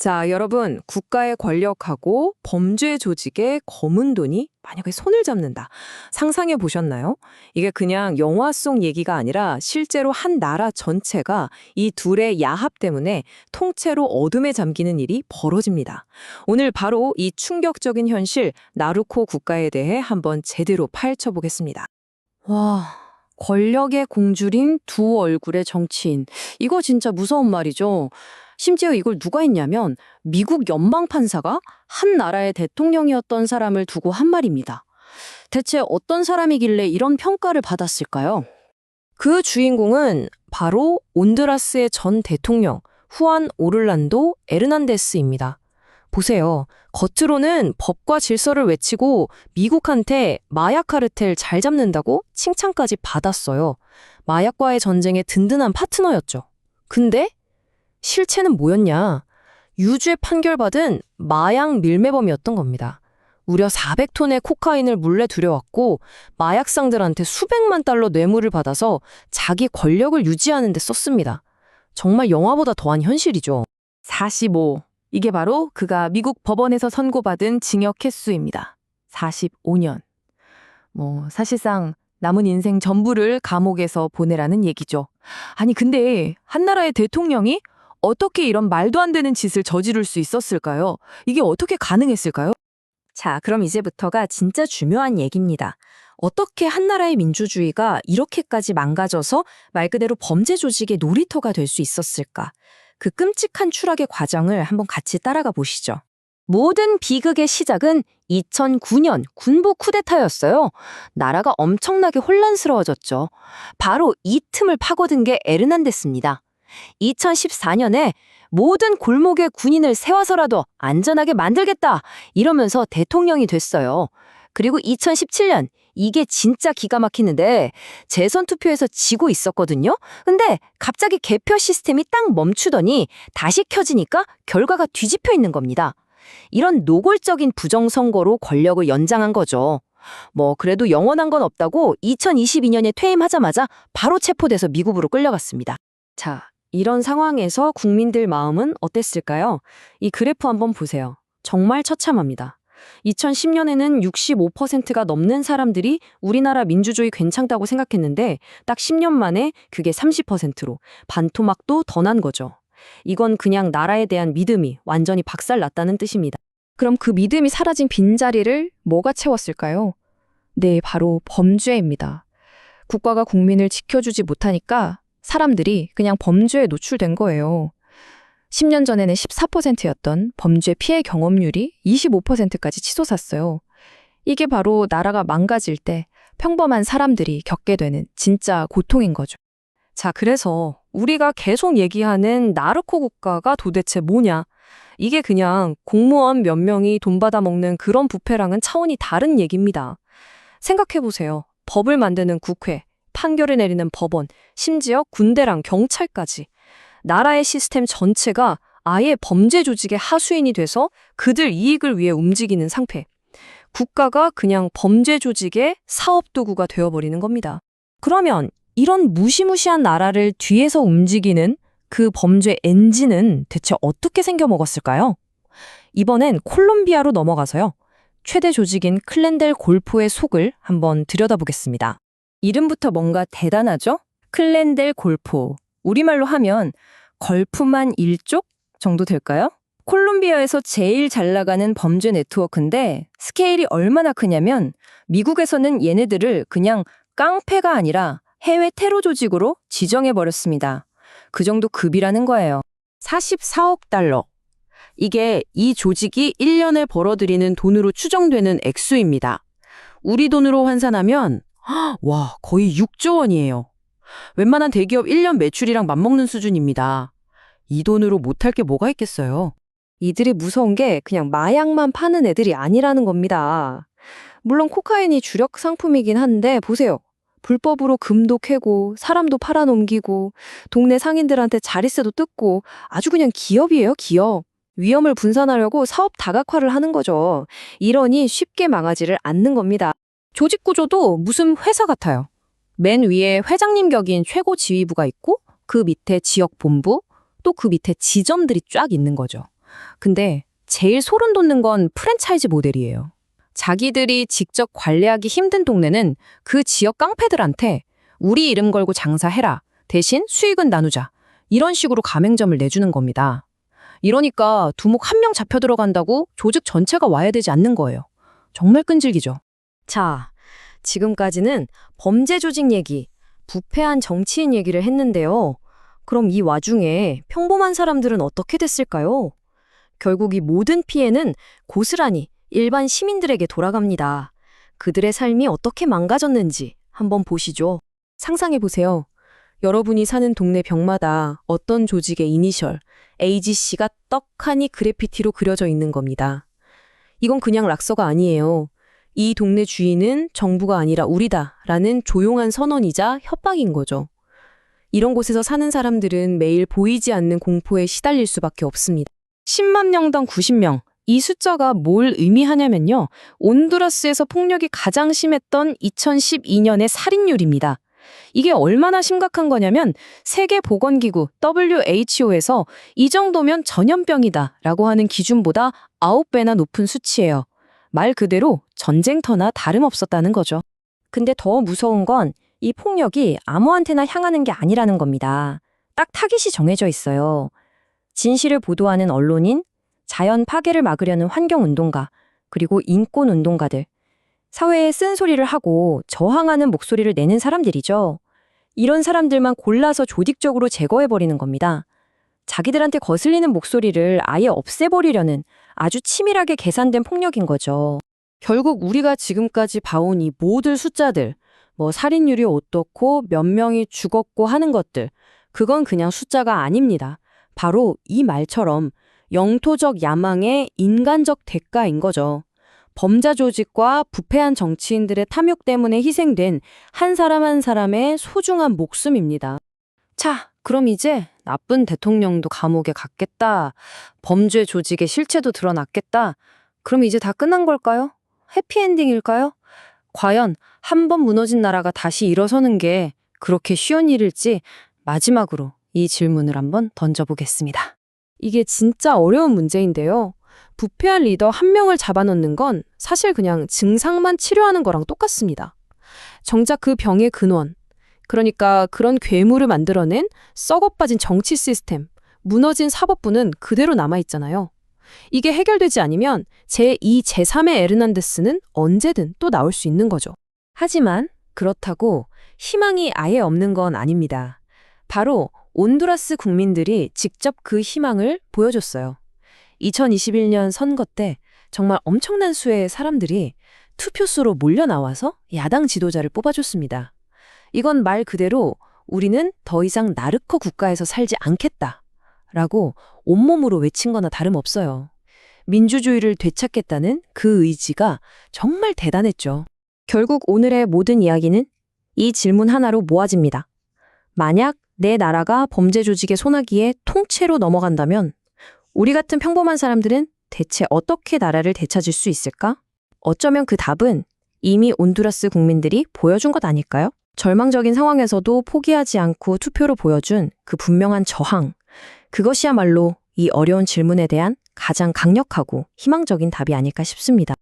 자, 여러분, 국가의 권력하고 범죄 조직의 검은 돈이 만약에 손을 잡는다. 상상해 보셨나요? 이게 그냥 영화 속 얘기가 아니라 실제로 한 나라 전체가 이 둘의 야합 때문에 통째로 어둠에 잠기는 일이 벌어집니다. 오늘 바로 이 충격적인 현실, 나루코 국가에 대해 한번 제대로 파헤쳐 보겠습니다. 와, 권력의 공주린 두 얼굴의 정치인. 이거 진짜 무서운 말이죠. 심지어 이걸 누가 했냐면 미국 연방판사가 한 나라의 대통령이었던 사람을 두고 한 말입니다. 대체 어떤 사람이길래 이런 평가를 받았을까요? 그 주인공은 바로 온두라스의 전 대통령 후안 오를란도 에르난데스입니다. 보세요. 겉으로는 법과 질서를 외치고 미국한테 마약 카르텔 잘 잡는다고 칭찬까지 받았어요. 마약과의 전쟁의 든든한 파트너였죠. 근데 실체는 뭐였냐? 유죄 판결받은 마약 밀매범이었던 겁니다. 무려 400톤의 코카인을 몰래 들여왔고 마약상들한테 수백만 달러 뇌물을 받아서 자기 권력을 유지하는 데 썼습니다. 정말 영화보다 더한 현실이죠. 45. 이게 바로 그가 미국 법원에서 선고받은 징역 횟수입니다. 45년. 사실상 남은 인생 전부를 감옥에서 보내라는 얘기죠. 아니, 근데 한 나라의 대통령이 어떻게 이런 말도 안 되는 짓을 저지를 수 있었을까요? 이게 어떻게 가능했을까요? 자, 그럼 이제부터가 진짜 중요한 얘기입니다. 어떻게 한 나라의 민주주의가 이렇게까지 망가져서 말 그대로 범죄 조직의 놀이터가 될 수 있었을까? 그 끔찍한 추락의 과정을 한번 같이 따라가 보시죠. 모든 비극의 시작은 2009년 군부 쿠데타였어요. 나라가 엄청나게 혼란스러워졌죠. 바로 이 틈을 파고든 게 에르난데스입니다. 2014년에 모든 골목에 군인을 세워서라도 안전하게 만들겠다 이러면서 대통령이 됐어요. 그리고 2017년 이게 진짜 기가 막히는데 재선 투표에서 지고 있었거든요. 근데 갑자기 개표 시스템이 딱 멈추더니 다시 켜지니까 결과가 뒤집혀 있는 겁니다. 이런 노골적인 부정선거로 권력을 연장한 거죠. 그래도 영원한 건 없다고 2022년에 퇴임하자마자 바로 체포돼서 미국으로 끌려갔습니다. 자, 이런 상황에서 국민들 마음은 어땠을까요? 이 그래프 한번 보세요. 정말 처참합니다. 2010년에는 65%가 넘는 사람들이 우리나라 민주주의 괜찮다고 생각했는데 딱 10년 만에 그게 30%로 반토막도 더 난 거죠. 이건 그냥 나라에 대한 믿음이 완전히 박살났다는 뜻입니다. 그럼 그 믿음이 사라진 빈자리를 뭐가 채웠을까요? 네, 바로 범죄입니다. 국가가 국민을 지켜주지 못하니까 사람들이 그냥 범죄에 노출된 거예요. 10년 전에는 14%였던 범죄 피해 경험률이 25%까지 치솟았어요. 이게 바로 나라가 망가질 때 평범한 사람들이 겪게 되는 진짜 고통인 거죠. 자, 그래서 우리가 계속 얘기하는 나르코 국가가 도대체 뭐냐? 이게 그냥 공무원 몇 명이 돈 받아먹는 그런 부패랑은 차원이 다른 얘기입니다. 생각해보세요. 법을 만드는 국회, 판결을 내리는 법원, 심지어 군대랑 경찰까지. 나라의 시스템 전체가 아예 범죄 조직의 하수인이 돼서 그들 이익을 위해 움직이는 상태. 국가가 그냥 범죄 조직의 사업도구가 되어버리는 겁니다. 그러면 이런 무시무시한 나라를 뒤에서 움직이는 그 범죄 엔진은 대체 어떻게 생겨먹었을까요? 이번엔 콜롬비아로 넘어가서요. 최대 조직인 클렌델 골포의 속을 한번 들여다보겠습니다. 이름부터 뭔가 대단하죠? 클렌델 골포. 우리말로 하면 걸프만 일족 정도 될까요? 콜롬비아에서 제일 잘 나가는 범죄 네트워크인데 스케일이 얼마나 크냐면 미국에서는 얘네들을 그냥 깡패가 아니라 해외 테러 조직으로 지정해버렸습니다. 그 정도 급이라는 거예요. 44억 달러. 이게 이 조직이 1년에 벌어들이는 돈으로 추정되는 액수입니다. 우리 돈으로 환산하면 와, 거의 6조 원이에요. 웬만한 대기업 1년 매출이랑 맞먹는 수준입니다. 이 돈으로 못할 게 뭐가 있겠어요? 이들이 무서운 게 그냥 마약만 파는 애들이 아니라는 겁니다. 물론 코카인이 주력 상품이긴 한데 보세요. 불법으로 금도 캐고 사람도 팔아넘기고 동네 상인들한테 자릿세도 뜯고 아주 그냥 기업이에요, 기업. 위험을 분산하려고 사업 다각화를 하는 거죠. 이러니 쉽게 망하지를 않는 겁니다. 조직 구조도 무슨 회사 같아요. 맨 위에 회장님 격인 최고 지휘부가 있고 그 밑에 지역 본부, 또 그 밑에 지점들이 쫙 있는 거죠. 근데 제일 소름 돋는 건 프랜차이즈 모델이에요. 자기들이 직접 관리하기 힘든 동네는 그 지역 깡패들한테 우리 이름 걸고 장사해라. 대신 수익은 나누자. 이런 식으로 가맹점을 내주는 겁니다. 이러니까 두목 한 명 잡혀 들어간다고 조직 전체가 와야 되지 않는 거예요. 정말 끈질기죠. 자, 지금까지는 범죄 조직 얘기, 부패한 정치인 얘기를 했는데요. 그럼 이 와중에 평범한 사람들은 어떻게 됐을까요? 결국 이 모든 피해는 고스란히 일반 시민들에게 돌아갑니다. 그들의 삶이 어떻게 망가졌는지 한번 보시죠. 상상해보세요. 여러분이 사는 동네 벽마다 어떤 조직의 이니셜, AGC가 떡하니 그래피티로 그려져 있는 겁니다. 이건 그냥 락서가 아니에요. 이 동네 주인은 정부가 아니라 우리다라는 조용한 선언이자 협박인 거죠. 이런 곳에서 사는 사람들은 매일 보이지 않는 공포에 시달릴 수밖에 없습니다. 10만 명당 90명. 이 숫자가 뭘 의미하냐면요. 온두라스에서 폭력이 가장 심했던 2012년의 살인율입니다. 이게 얼마나 심각한 거냐면 세계보건기구 WHO에서 이 정도면 전염병이다라고 하는 기준보다 9배나 높은 수치예요. 말 그대로 전쟁터나 다름없었다는 거죠. 근데 더 무서운 건 이 폭력이 아무한테나 향하는 게 아니라는 겁니다. 딱 타깃이 정해져 있어요. 진실을 보도하는 언론인, 자연 파괴를 막으려는 환경운동가, 그리고 인권운동가들, 사회에 쓴소리를 하고 저항하는 목소리를 내는 사람들이죠. 이런 사람들만 골라서 조직적으로 제거해버리는 겁니다. 자기들한테 거슬리는 목소리를 아예 없애버리려는 아주 치밀하게 계산된 폭력인 거죠. 결국 우리가 지금까지 봐온 이 모든 숫자들, 살인율이 어떻고 몇 명이 죽었고 하는 것들, 그건 그냥 숫자가 아닙니다. 바로 이 말처럼 영토적 야망의 인간적 대가인 거죠. 범죄 조직과 부패한 정치인들의 탐욕 때문에 희생된 한 사람 한 사람의 소중한 목숨입니다. 자, 그럼 이제 나쁜 대통령도 감옥에 갔겠다. 범죄 조직의 실체도 드러났겠다. 그럼 이제 다 끝난 걸까요? 해피엔딩일까요? 과연 한 번 무너진 나라가 다시 일어서는 게 그렇게 쉬운 일일지 마지막으로 이 질문을 한번 던져보겠습니다. 이게 진짜 어려운 문제인데요. 부패한 리더 한 명을 잡아놓는 건 사실 그냥 증상만 치료하는 거랑 똑같습니다. 정작 그 병의 근원, 그러니까 그런 괴물을 만들어낸 썩어빠진 정치 시스템, 무너진 사법부는 그대로 남아있잖아요. 이게 해결되지 않으면 제2, 제3의 에르난데스는 언제든 또 나올 수 있는 거죠. 하지만 그렇다고 희망이 아예 없는 건 아닙니다. 바로 온두라스 국민들이 직접 그 희망을 보여줬어요. 2021년 선거 때 정말 엄청난 수의 사람들이 투표소로 몰려 나와서 야당 지도자를 뽑아줬습니다. 이건 말 그대로 우리는 더 이상 나르코 국가에서 살지 않겠다라고 온몸으로 외친 거나 다름없어요. 민주주의를 되찾겠다는 그 의지가 정말 대단했죠. 결국 오늘의 모든 이야기는 이 질문 하나로 모아집니다. 만약 내 나라가 범죄 조직의 손아귀에 통째로 넘어간다면 우리 같은 평범한 사람들은 대체 어떻게 나라를 되찾을 수 있을까? 어쩌면 그 답은 이미 온두라스 국민들이 보여준 것 아닐까요? 절망적인 상황에서도 포기하지 않고 투표로 보여준 그 분명한 저항. 그것이야말로 이 어려운 질문에 대한 가장 강력하고 희망적인 답이 아닐까 싶습니다.